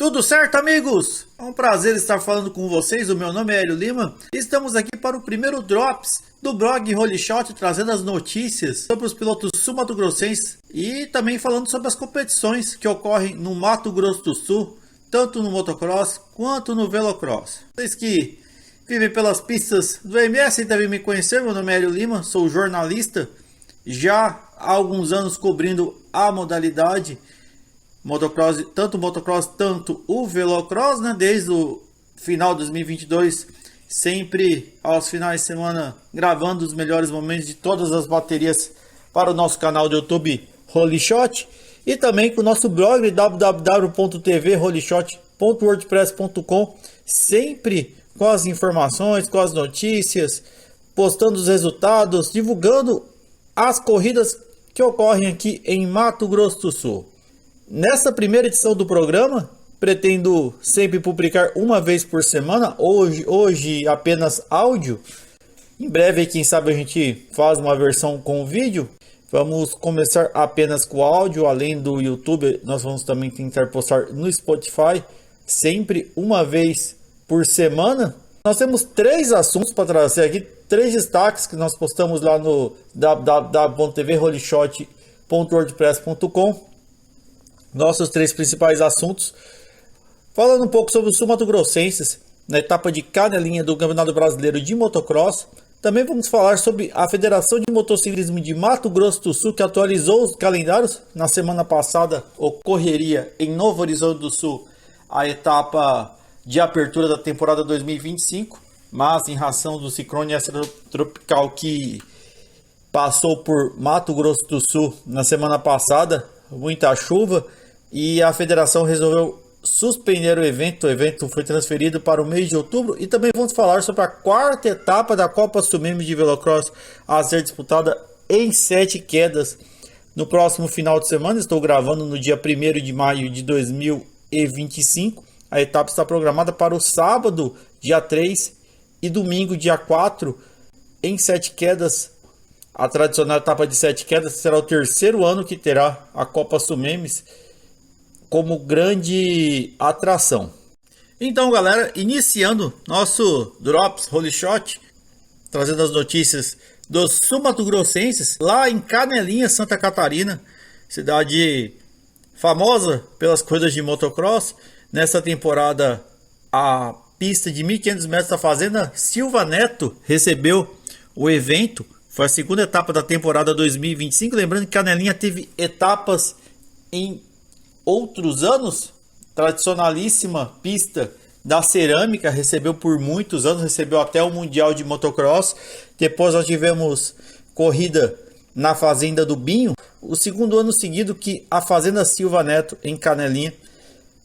Tudo certo, amigos? É um prazer estar falando com vocês. O meu nome é Hélio Lima. Estamos aqui para o primeiro Drops do blog Holy Shot, trazendo as notícias sobre os pilotos sul-mato-grossenses e também falando sobre as competições que ocorrem no Mato Grosso do Sul, tanto no motocross quanto no velocross. Vocês que vivem pelas pistas do MS devem me conhecer. Meu nome é Hélio Lima, sou jornalista, já há alguns anos cobrindo a modalidade motocross, tanto o motocross, tanto o velocross, né? Desde o final de 2022, sempre aos finais de semana, gravando os melhores momentos de todas as baterias para o nosso canal do YouTube Holy Shot, e também com o nosso blog www.tvholyshot.wordpress.com, sempre com as informações, com as notícias, postando os resultados, divulgando as corridas que ocorrem aqui em Mato Grosso do Sul. Nessa primeira edição do programa, pretendo sempre publicar uma vez por semana, hoje apenas áudio. Em breve, quem sabe, a gente faz uma versão com vídeo. Vamos começar apenas com áudio, além do YouTube, nós vamos também tentar postar no Spotify, sempre uma vez por semana. Nós temos 3 assuntos para trazer aqui, 3 destaques que nós postamos lá no www.tvholyshot.wordpress.com. Nossos 3 principais assuntos, falando um pouco sobre os sul-mato-grossenses na etapa de canelinha do Campeonato Brasileiro de Motocross. Também vamos falar sobre a Federação de Motociclismo de Mato Grosso do Sul, que atualizou os calendários. Na semana passada ocorreria em Novo Horizonte do Sul a etapa de abertura da temporada 2025, mas em razão do ciclone extratropical que passou por Mato Grosso do Sul na semana passada, muita chuva, e a federação resolveu suspender o evento. O evento foi transferido para o mês de outubro. E também vamos falar sobre a 4ª etapa da Copa Sumemi de Velocross, a ser disputada em 7 quedas no próximo final de semana. Estou gravando no dia 1º de maio de 2025. A etapa está programada para o sábado, dia 3, e domingo, dia 4, em 7 quedas. A tradicional etapa de 7 quedas será o 3º ano que terá a Copa Sumemes como grande atração. Então, galera, iniciando nosso Drops Holy Shot, trazendo as notícias dos sul-mato-grossenses, lá em Canelinha, Santa Catarina, cidade famosa pelas corridas de motocross. Nessa temporada, a pista de 1.500 metros da Fazenda Silva Neto recebeu o evento. Foi a 2ª etapa da temporada 2025. Lembrando que Canelinha teve etapas em outros anos. Tradicionalíssima pista da cerâmica, recebeu por muitos anos, recebeu até o Mundial de Motocross. Depois nós tivemos corrida na Fazenda do Binho. O 2º ano seguido que a Fazenda Silva Neto em Canelinha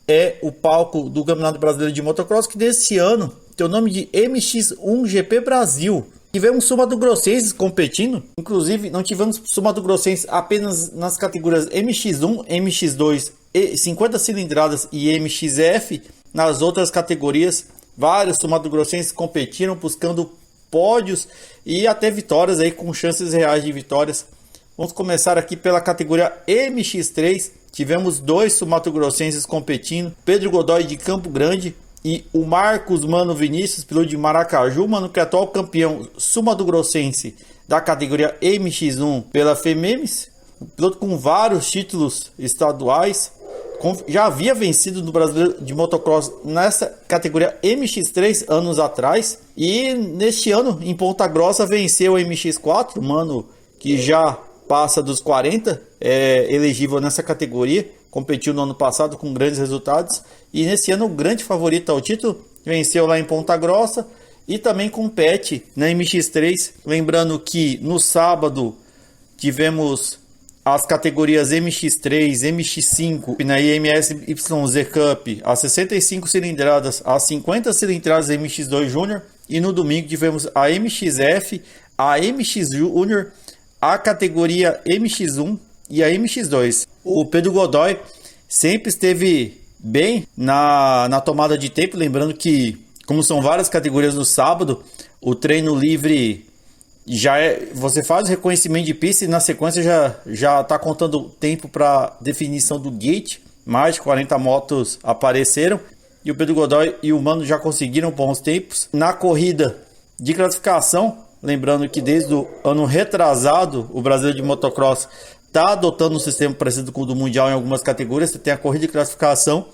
é o palco do Campeonato Brasileiro de Motocross, que desse ano tem o nome de MX1 GP Brasil. Tivemos sul-mato-grossenses competindo, inclusive não tivemos sul-mato-grossenses apenas nas categorias MX1, MX2, 50 cilindradas e MXF. Nas outras categorias, vários sul-mato-grossenses competiram, buscando pódios e até vitórias aí, com chances reais de vitórias. Vamos começar aqui pela categoria MX3. Tivemos 2 sul-mato-grossenses competindo, Pedro Godoy de Campo Grande e o Marcos Mano Vinícius, piloto de Maracaju, mano, que é atual campeão sul-mato-grossense da categoria MX1 pela FEMEMES, um piloto com vários títulos estaduais, já havia vencido no Brasileiro de Motocross nessa categoria MX3 anos atrás, e neste ano em Ponta Grossa venceu o MX4, mano, que já passa dos 40, é elegível nessa categoria, competiu no ano passado com grandes resultados, e nesse ano o grande favorito ao título, venceu lá em Ponta Grossa e também compete na MX3. Lembrando que no sábado tivemos as categorias MX3, MX5 na IMS YZ Cup, as 65 cilindradas, as 50 cilindradas MX2 Júnior, e no domingo tivemos a MXF, a MX Júnior, a categoria MX1 e a MX2. O Pedro Godoy sempre esteve bem na tomada de tempo. Lembrando que, como são várias categorias no sábado, o treino livre já é, você faz o reconhecimento de pista e na sequência já está contando o tempo para definição do gate. mais de 40 motos apareceram e o Pedro Godoy e o Mano já conseguiram bons tempos. Na corrida de classificação, lembrando que desde o ano retrasado o Brasileiro de Motocross está adotando um sistema parecido com o do Mundial em algumas categorias. Você tem a corrida de classificação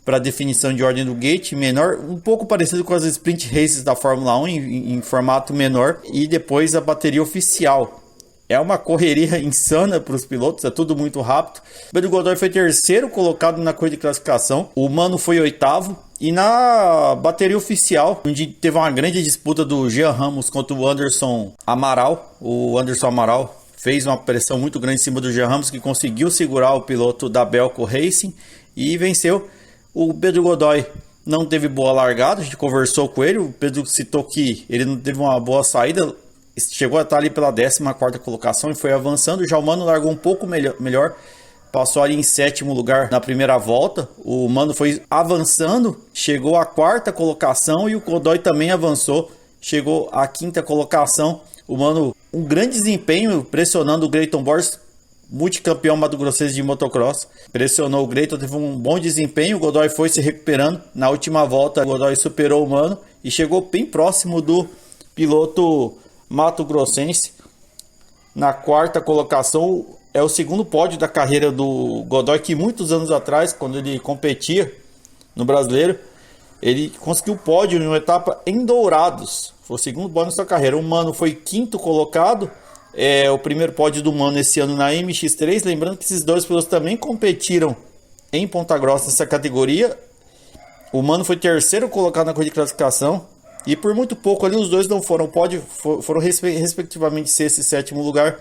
para definição de ordem do gate menor, um pouco parecido com as sprint races da Fórmula 1 em formato menor, e depois a bateria oficial. É uma correria insana para os pilotos, é tudo muito rápido. Pedro Godoy foi terceiro colocado na corrida de classificação, o Mano foi oitavo, e na bateria oficial, onde teve uma grande disputa do Jean Ramos contra o Anderson Amaral. O Anderson Amaral fez uma pressão muito grande em cima do Jean Ramos, que conseguiu segurar o piloto da Belco Racing e venceu. O Pedro Godoy não teve boa largada, a gente conversou com ele, o Pedro citou que ele não teve uma boa saída, chegou a estar ali pela 14ª colocação e foi avançando. Já o Mano largou um pouco melhor, passou ali em 7º lugar na primeira volta. O Mano foi avançando, chegou à 4ª colocação e o Godoy também avançou, chegou à 5ª colocação. O Mano, um grande desempenho, pressionando o Grayton Borges, multicampeão mato-grossense de motocross, pressionou o Grayton, teve um bom desempenho. O Godoy foi se recuperando. Na última volta, o Godoy superou o Mano e chegou bem próximo do piloto mato-grossense. Na 4ª colocação, é o segundo pódio da carreira do Godoy, que muitos anos atrás, quando ele competia no Brasileiro, ele conseguiu pódio em uma etapa em Dourados. Foi o segundo pódio na sua carreira. O Mano foi 5º colocado. É o primeiro pódio do Mano esse ano na MX3. Lembrando que esses dois pilotos também competiram em Ponta Grossa nessa categoria. O Mano foi terceiro colocado na corrida de classificação. E por muito pouco ali os dois não foram pódio. Foram respectivamente 6º e 7º lugar.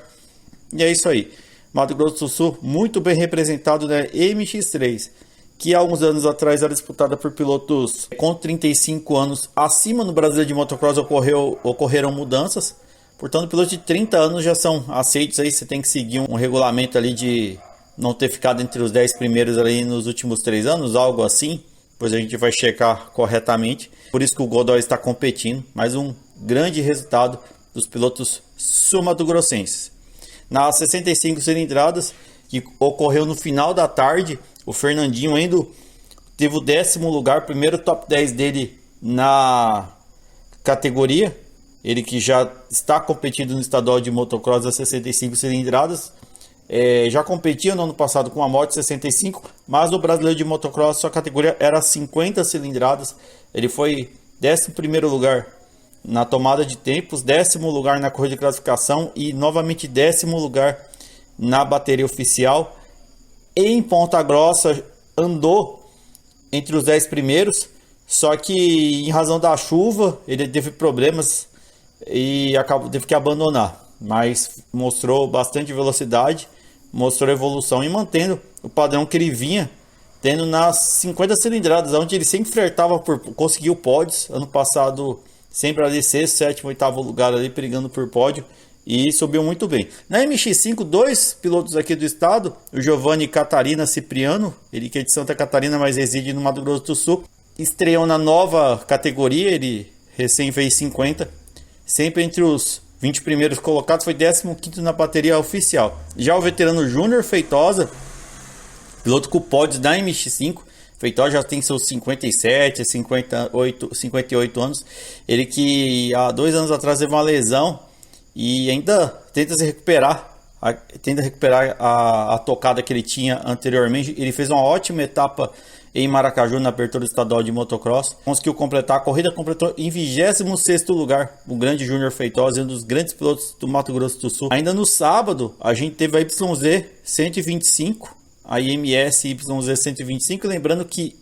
E é isso aí. Mato Grosso do Sul muito bem representado na MX3. Que há alguns anos atrás era disputada por pilotos com 35 anos acima. No Brasileiro de Motocross ocorreram mudanças. Portanto, pilotos de 30 anos já são aceitos aí. Você tem que seguir um regulamento ali de não ter ficado entre os 10 primeiros ali nos últimos 3 anos, algo assim. Pois a gente vai checar corretamente. Por isso que o Godoy está competindo. Mais um grande resultado dos pilotos sul-mato-grossenses. Nas 65 cilindradas, que ocorreu no final da tarde, o Fernandinho ainda teve o 10º lugar, primeiro top 10 dele na categoria. Ele que já está competindo no estadual de motocross das 65 cilindradas. Já competia no ano passado com a moto 65, mas no Brasileiro de Motocross sua categoria era 50 cilindradas. Ele foi 11º lugar na tomada de tempos, 10º lugar na corrida de classificação e novamente 10º lugar na bateria oficial. Em Ponta Grossa andou entre os 10 primeiros, só que em razão da chuva ele teve problemas e teve que abandonar, mas mostrou bastante velocidade, mostrou evolução e mantendo o padrão que ele vinha tendo nas 50 cilindradas, onde ele sempre flertava conseguiu pódios. Ano passado sempre ali 6º, 7º, 8º lugar ali brigando por pódio e subiu muito bem. Na MX5, dois pilotos aqui do estado, o Giovanni Catarina Cipriano, ele que é de Santa Catarina, mas reside no Mato Grosso do Sul, estreou na nova categoria, ele recém fez 50, sempre entre os 20 primeiros colocados, foi 15º na bateria oficial. Já o veterano Júnior Feitosa, piloto com pódios da MX5, Feitosa já tem seus 57, 58 anos, ele que há 2 anos atrás teve uma lesão e ainda tenta se recuperar, a tocada que ele tinha anteriormente. Ele fez uma ótima etapa em Maracaju na abertura estadual de motocross, conseguiu completar a corrida, completou em 26º lugar. O grande Júnior Feitosa, um dos grandes pilotos do Mato Grosso do Sul. Ainda no sábado a gente teve a YZ 125, a IMS YZ 125, lembrando que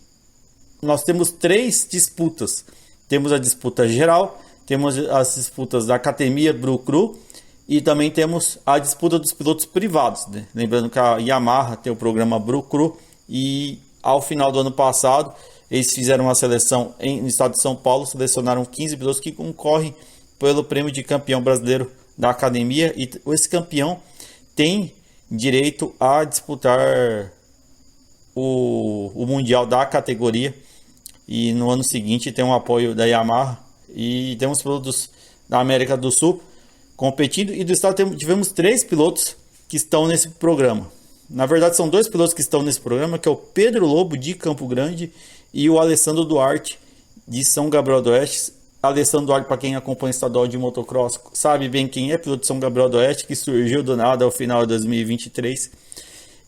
nós temos 3 disputas. Temos a disputa geral, temos as disputas da Academia Bru Cru e também temos a disputa dos pilotos privados, né? Lembrando que a Yamaha tem o programa Bru Cru e ao final do ano passado eles fizeram uma seleção no estado de São Paulo, selecionaram 15 pilotos que concorrem pelo prêmio de campeão brasileiro da academia, e esse campeão tem direito a disputar o mundial da categoria, e no ano seguinte tem um apoio da Yamaha e temos pilotos da América do Sul competindo, e do estado tivemos 3 pilotos que estão nesse programa. Na verdade, são dois pilotos que estão nesse programa, que é o Pedro Lobo, de Campo Grande, e o Alessandro Duarte, de São Gabriel do Oeste. Alessandro Duarte, para quem acompanha o estadual de motocross, sabe bem quem é, piloto de São Gabriel do Oeste, que surgiu do nada ao final de 2023.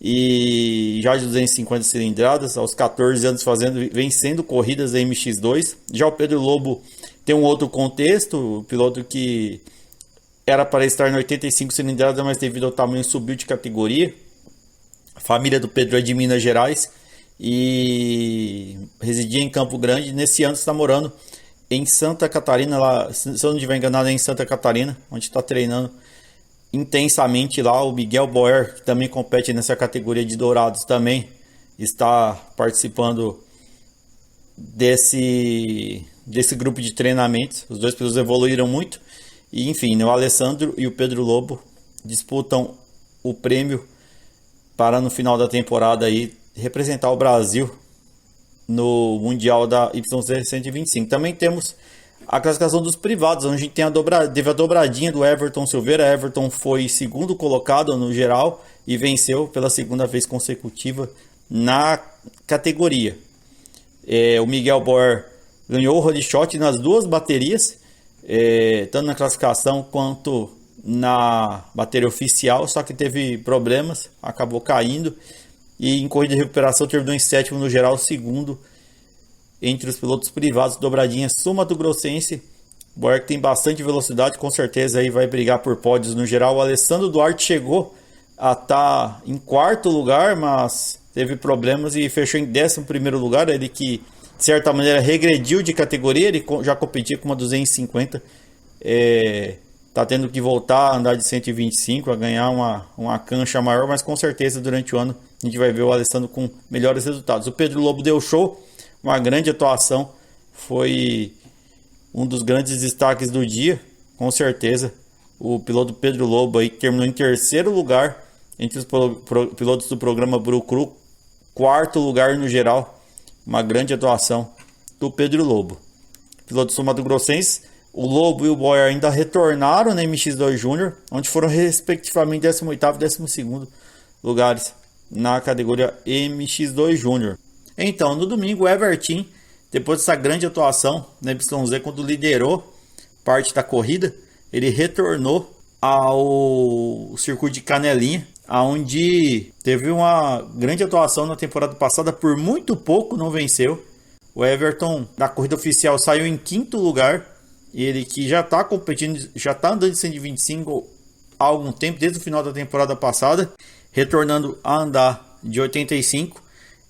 E já de 250 cilindradas, aos 14 anos vencendo corridas da MX2. Já o Pedro Lobo tem um outro contexto, o piloto que era para estar em 85 cilindradas, mas devido ao tamanho subiu de categoria. A família do Pedro é de Minas Gerais e residia em Campo Grande. Nesse ano está morando em Santa Catarina, lá, se eu não estiver enganado, é em Santa Catarina, onde está treinando intensamente lá. O Miguel Boer, que também compete nessa categoria de dourados, também está participando desse grupo de treinamentos. Os dois pilotos evoluíram muito. E enfim, o Alessandro e o Pedro Lobo disputam o prêmio para no final da temporada aí representar o Brasil no Mundial da YZ 125. Também temos a classificação dos privados, onde a gente tem teve a dobradinha do Everton Silveira. Everton foi segundo colocado no geral e venceu pela segunda vez consecutiva na categoria. O Miguel Boer ganhou o Holy Shot nas duas baterias, tanto na classificação quanto na bateria oficial, só que teve problemas, acabou caindo, e em corrida de recuperação terminou em sétimo no geral, segundo entre os pilotos privados. Dobradinha sul-mato-grossense. Boer, que tem bastante velocidade, com certeza aí vai brigar por pódios no geral. O Alessandro Duarte chegou a estar em quarto lugar, mas teve problemas e fechou em 11º lugar. Ele que de certa maneira regrediu de categoria, ele já competia com uma 250, tá tendo que voltar a andar de 125, a ganhar uma cancha maior, mas com certeza durante o ano a gente vai ver o Alessandro com melhores resultados. O Pedro Lobo deu show, uma grande atuação, foi um dos grandes destaques do dia, com certeza. O piloto Pedro Lobo aí terminou em terceiro lugar entre os pilotos do programa Brucru, quarto lugar no geral. Uma grande atuação do Pedro Lobo. Piloto sul-mato-grossense, o Lobo e o Boyer ainda retornaram na MX2 Júnior, onde foram respectivamente 18º e 12º lugares na categoria MX2 Júnior. Então, no domingo, o Everton, depois dessa grande atuação na YZ, quando liderou parte da corrida, ele retornou ao circuito de Canelinha, onde teve uma grande atuação na temporada passada, por muito pouco não venceu. O Everton, da corrida oficial, saiu em quinto lugar. Ele que já está competindo, já está andando de 125 há algum tempo, desde o final da temporada passada, retornando a andar de 85.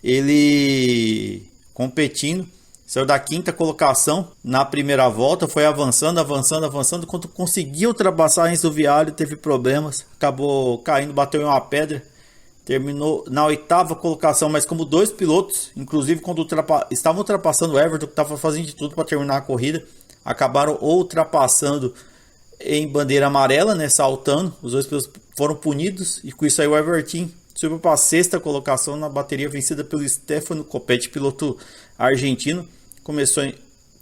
Ele competindo, saiu da quinta colocação na primeira volta, foi avançando, quando conseguiu ultrapassar Enzo Vialli, teve problemas, acabou caindo, bateu em uma pedra, terminou na oitava colocação, mas como dois pilotos, inclusive quando estavam ultrapassando o Everton, que estava fazendo de tudo para terminar a corrida, acabaram ultrapassando em bandeira amarela, né, saltando. Os dois pilotos foram punidos e com isso aí o Everton subiu para a sexta colocação na bateria, vencida pelo Stefano Copete, piloto argentino. Começou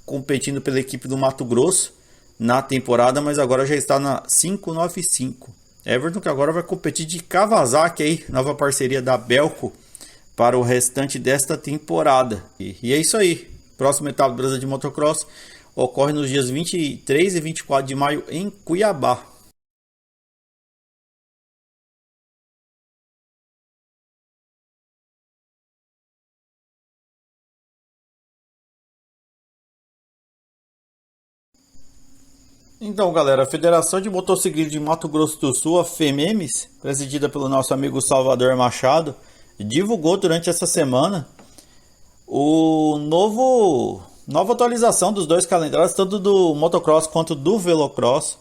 competindo pela equipe do Mato Grosso na temporada, mas agora já está na 595. Everton, que agora vai competir de Kawasaki aí, nova parceria da Belco para o restante desta temporada. E é isso aí. Próxima etapa do Brasil de Motocross ocorre nos dias 23 e 24 de maio em Cuiabá. Então, galera, a Federação de Motociclismo de Mato Grosso do Sul, a FEMEMES, presidida pelo nosso amigo Salvador Machado, divulgou durante essa semana nova atualização dos dois calendários, tanto do motocross quanto do velocross.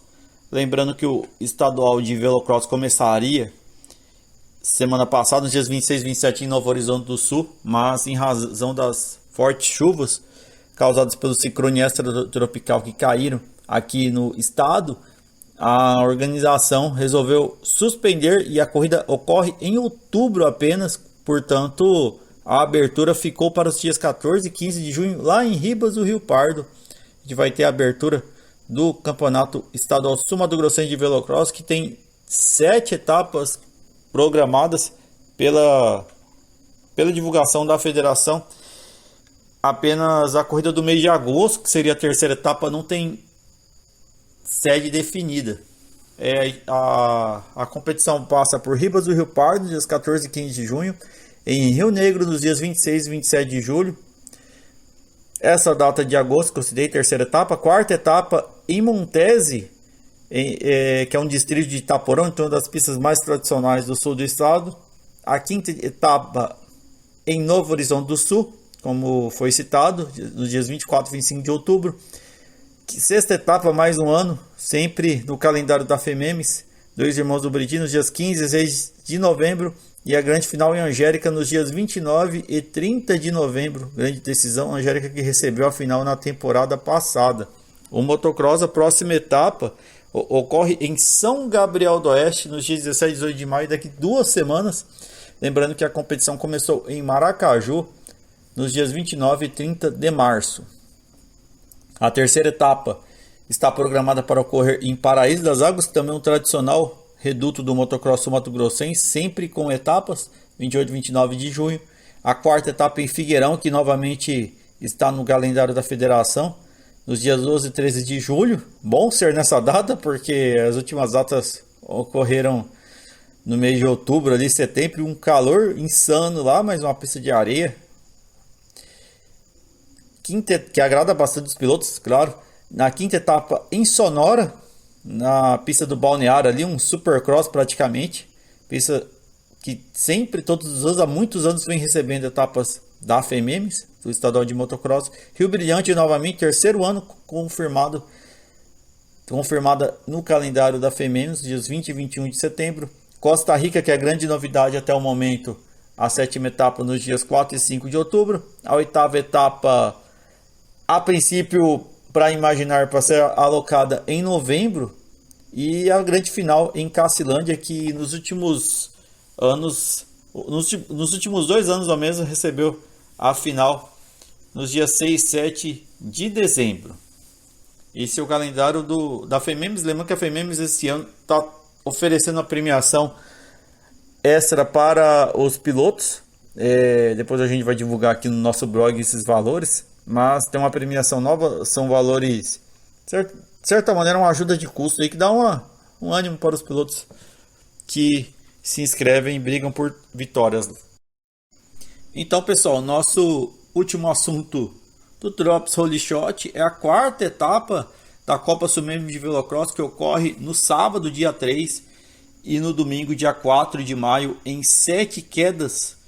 Lembrando que o estadual de velocross começaria semana passada, nos dias 26 e 27 em Novo Horizonte do Sul, mas em razão das fortes chuvas causadas pelo ciclone extratropical que caíram aqui no estado, a organização resolveu suspender e a corrida ocorre em outubro apenas. Portanto, a abertura ficou para os dias 14 e 15 de junho lá em Ribas do Rio Pardo. A gente vai ter a abertura do Campeonato Estadual Sul-Mato Grossense de Velocross, que tem 7 etapas programadas pela divulgação da federação, apenas a corrida do mês de agosto, que seria a terceira etapa, não tem sede definida. A competição passa por Ribas do Rio Pardo, dias 14 e 15 de junho, em Rio Negro, nos dias 26 e 27 de julho. Essa data de agosto que eu citei, terceira etapa. Quarta etapa em Montese, que é um distrito de Itaporã, então uma das pistas mais tradicionais do sul do estado. A quinta etapa em Novo Horizonte do Sul, como foi citado, nos dias 24 e 25 de outubro. Sexta etapa, mais um ano, sempre no calendário da FEMEMES, Dois Irmãos do Buriti, nos dias 15 e 16 de novembro. E a grande final em Angélica nos dias 29 e 30 de novembro. Grande decisão, Angélica que recebeu a final na temporada passada. O motocross, a próxima etapa, ocorre em São Gabriel do Oeste nos dias 17 e 18 de maio, daqui 2 semanas. Lembrando que a competição começou em Maracaju nos dias 29 e 30 de março. A terceira etapa está programada para ocorrer em Paraíso das Águas, também um tradicional reduto do motocross sul-mato-grossense, sempre com etapas, 28 e 29 de junho. A quarta etapa em Figueirão, que novamente está no calendário da federação, nos dias 12 e 13 de julho. Bom ser nessa data, porque as últimas datas ocorreram no mês de outubro, ali, setembro, um calor insano lá, mas uma pista de areia. Quinta, que agrada bastante os pilotos, claro. Na quinta etapa em Sonora, na pista do Balneário ali, um supercross praticamente, pista que sempre, todos os anos, há muitos anos vem recebendo etapas da FEMEMES, do estadual de motocross. Rio Brilhante novamente, terceiro ano confirmada no calendário da FEMEMES, dias 20 e 21 de setembro. Costa Rica, que é a grande novidade até o momento, a sétima etapa nos dias 4 e 5 de outubro. A oitava etapa, a princípio, para imaginar, para ser alocada em novembro, e a grande final em Cacilândia, que nos últimos anos, nos últimos 2 anos ao menos, recebeu a final nos dias 6 e 7 de dezembro. Esse é o calendário da FEMEMES. Lembrando que a FEMEMES esse ano está oferecendo a premiação extra para os pilotos. Depois a gente vai divulgar aqui no nosso blog esses valores. Mas tem uma premiação nova, são valores, de certa maneira, uma ajuda de custo aí que dá um ânimo para os pilotos que se inscrevem e brigam por vitórias. Então, pessoal, nosso último assunto do Drops Holy Shot é a quarta etapa da Copa Sul-Membro de Velocross, que ocorre no sábado, dia 3, e no domingo, dia 4 de maio, em Sete Quedas.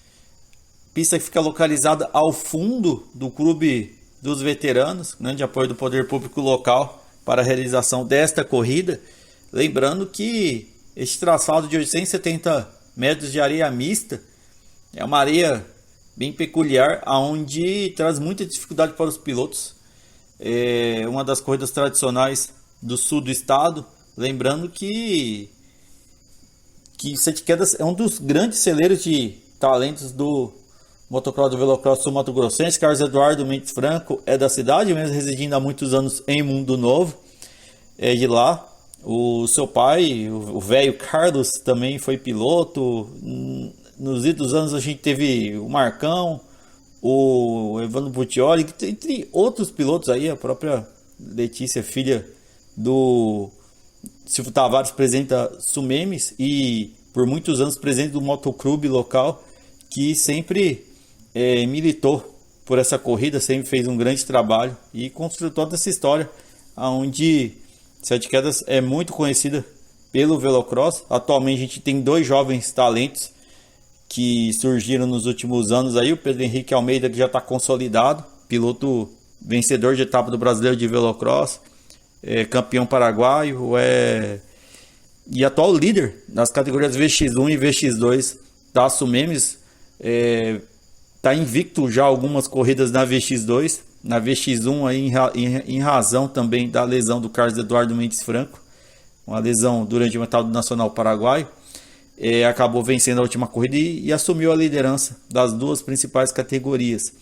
Pista que fica localizada ao fundo do Clube dos Veteranos, grande apoio do poder público local para a realização desta corrida. Lembrando que este traçado de 870 metros de areia mista é uma areia bem peculiar, onde traz muita dificuldade para os pilotos. É uma das corridas tradicionais do sul do estado. Lembrando que Sete Quedas é um dos grandes celeiros de talentos do motocross do Velocross sul-mato-grossense. Carlos Eduardo Mendes Franco é da cidade, mesmo residindo há muitos anos em Mundo Novo, é de lá. O seu pai, o velho Carlos, também foi piloto. Nos idos anos a gente teve o Marcão, o Evandro Butioli, entre outros pilotos aí, a própria Letícia, filha do Silvio Tavares, presidente da Sumemes e por muitos anos presidente do motoclube local, que sempre militou por essa corrida, sempre fez um grande trabalho e construiu toda essa história, onde Sete Quedas é muito conhecida pelo Velocross. Atualmente a gente tem 2 jovens talentos que surgiram nos últimos anos aí, o Pedro Henrique Almeida, que já está consolidado, piloto vencedor de etapa do Brasileiro de Velocross, campeão paraguaio, e atual líder nas categorias VX1 e VX2 da Sumemes. Está invicto já algumas corridas na VX2, na VX1 aí, em razão também da lesão do Carlos Eduardo Mendes Franco, uma lesão durante uma etapa do Nacional Paraguaio. Acabou vencendo a última corrida e assumiu a liderança das 2 principais categorias.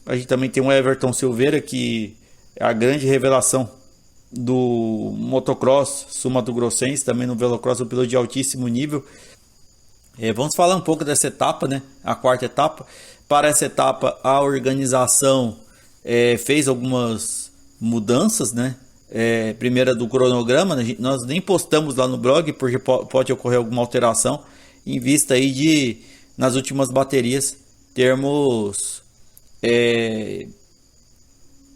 A gente também tem o Everton Silveira, que é a grande revelação do motocross sul-mato-grossense, também no Velocross, um piloto de altíssimo nível. Vamos falar um pouco dessa etapa, né? A quarta etapa. Para essa etapa, a organização fez algumas mudanças, né? Primeira do cronograma, né? Nós nem postamos lá no blog porque pode ocorrer alguma alteração em vista aí de, nas últimas baterias, termos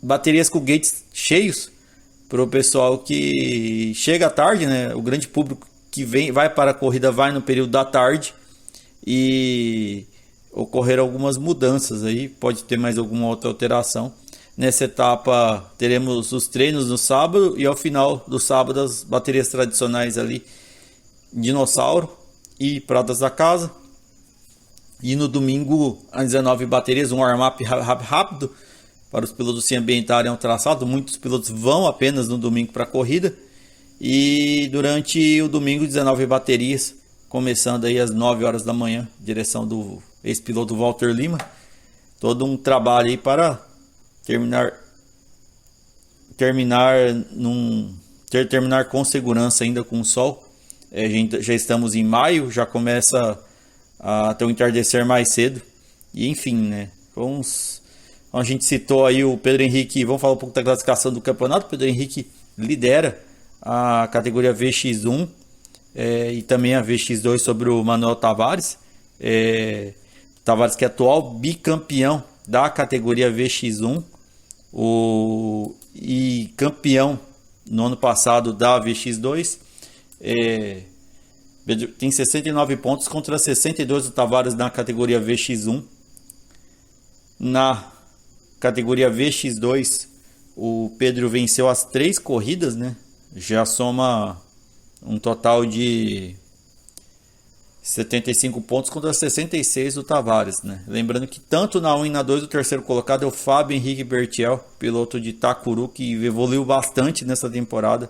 baterias com gates cheios para o pessoal que chega à tarde, né? O grande público que vai para a corrida vai no período da tarde e ocorreram algumas mudanças aí, pode ter mais alguma outra alteração. Nessa etapa teremos os treinos no sábado e ao final do sábado as baterias tradicionais ali, Dinossauro e Pratas da Casa. E no domingo às 19 baterias, um warm-up rápido para os pilotos se ambientarem ao traçado. Muitos pilotos vão apenas no domingo para a corrida. E durante o domingo, 19 baterias, começando aí às 9 horas da manhã, direção do ex-piloto Walter Lima. Todo um trabalho aí para terminar com segurança ainda com o sol. Já estamos em maio, já começa a ter um entardecer mais cedo. E enfim, né? A gente citou aí o Pedro Henrique, vamos falar um pouco da classificação do campeonato. O Pedro Henrique lidera a categoria VX1 e também a VX2 sobre o Manuel Tavares. Tavares que é atual bicampeão da categoria VX1 e campeão no ano passado da VX2. Tem 69 pontos contra 62 do Tavares na categoria VX1. Na categoria VX2 o Pedro venceu as 3 corridas, né? Já soma um total de 75 pontos contra 66 do Tavares, né? Lembrando que tanto na 1 e na 2 o terceiro colocado é o Fábio Henrique Bertiel, piloto de Itacuru, que evoluiu bastante nessa temporada.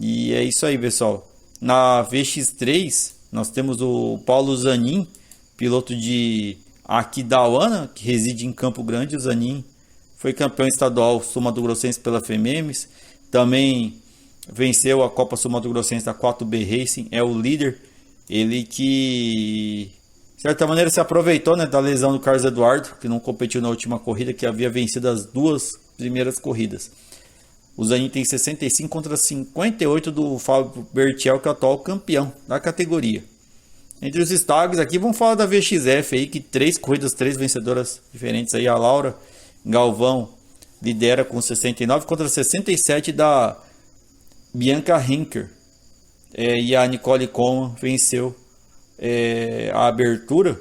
E é isso aí, pessoal. Na VX3 nós temos o Paulo Zanin, piloto de Aquidauana, que reside em Campo Grande. O Zanin foi campeão estadual sul-mato-grossense pela FEMEMES, também venceu a Copa Sul-Mato-Grossense da 4B Racing, é o líder. Ele que, de certa maneira, se aproveitou, né, da lesão do Carlos Eduardo, que não competiu na última corrida, que havia vencido as 2 primeiras corridas. O Zanin tem 65 contra 58 do Fábio Bertiel, que é o atual campeão da categoria. Entre os destaques aqui, vamos falar da VXF aí, que 3 corridas, 3 vencedoras diferentes aí. A Laura Galvão lidera com 69 contra 67 da Bianca Henker. E a Nicole Coleman venceu a abertura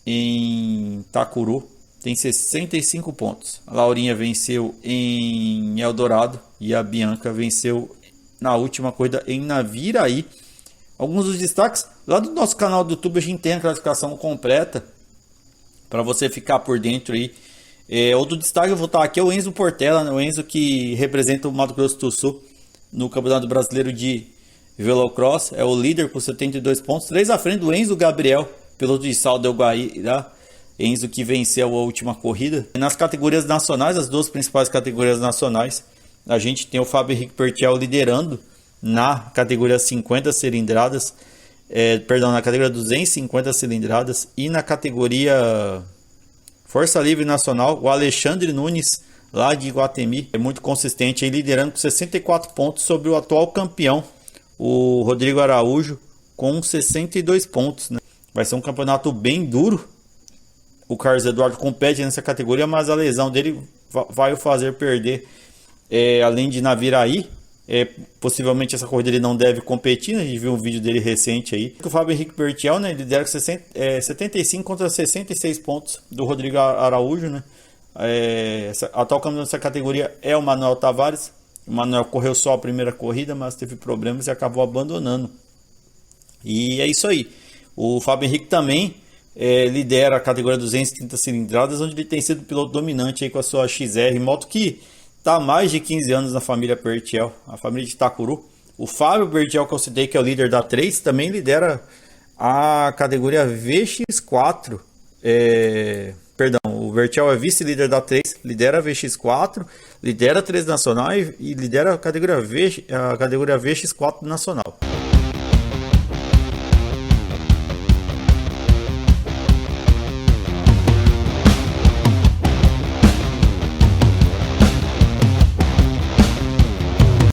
em Itacuru, tem 65 pontos. A Laurinha venceu em Eldorado e a Bianca venceu na última corrida em Naviraí. Alguns dos destaques, lá do nosso canal do YouTube a gente tem a classificação completa para você ficar por dentro aí. Outro destaque eu vou estar aqui é o Enzo Portela, né? O Enzo que representa o Mato Grosso do Sul no Campeonato Brasileiro de Velocross, é o líder com 72 pontos, 3 à frente do Enzo Gabriel, piloto de Sal del Guaíra. Enzo que venceu a última corrida. Nas categorias nacionais, as 2 principais categorias nacionais, a gente tem o Fábio Henrique Bertiel liderando na categoria 50 cilindradas, na categoria 250 cilindradas, e na categoria Força Livre Nacional, o Alexandre Nunes, lá de Iguatemi, é muito consistente, aí, liderando com 64 pontos sobre o atual campeão, o Rodrigo Araújo, com 62 pontos, né? Vai ser um campeonato bem duro. O Carlos Eduardo compete nessa categoria, mas a lesão dele vai o fazer perder, além de Naviraí. Possivelmente essa corrida ele não deve competir, né? A gente viu um vídeo dele recente aí. O Fábio Henrique Bertiel, né? Ele lidera com 75 contra 66 pontos do Rodrigo Araújo, né? Atual campeão dessa categoria é o Manuel Tavares. O Manuel correu só a primeira corrida, mas teve problemas e acabou abandonando. E é isso aí. O Fábio Henrique também lidera a categoria 230 cilindradas, onde ele tem sido piloto dominante aí com a sua XR, moto que está há mais de 15 anos na família Bertiel, a família de Itacuru. O Fábio Bertiel, que eu citei, que é o líder da 3, também lidera a categoria VX4. O Bertiel é vice-líder da 3, lidera a VX4, lidera a 3 nacional e lidera a categoria VX4 nacional.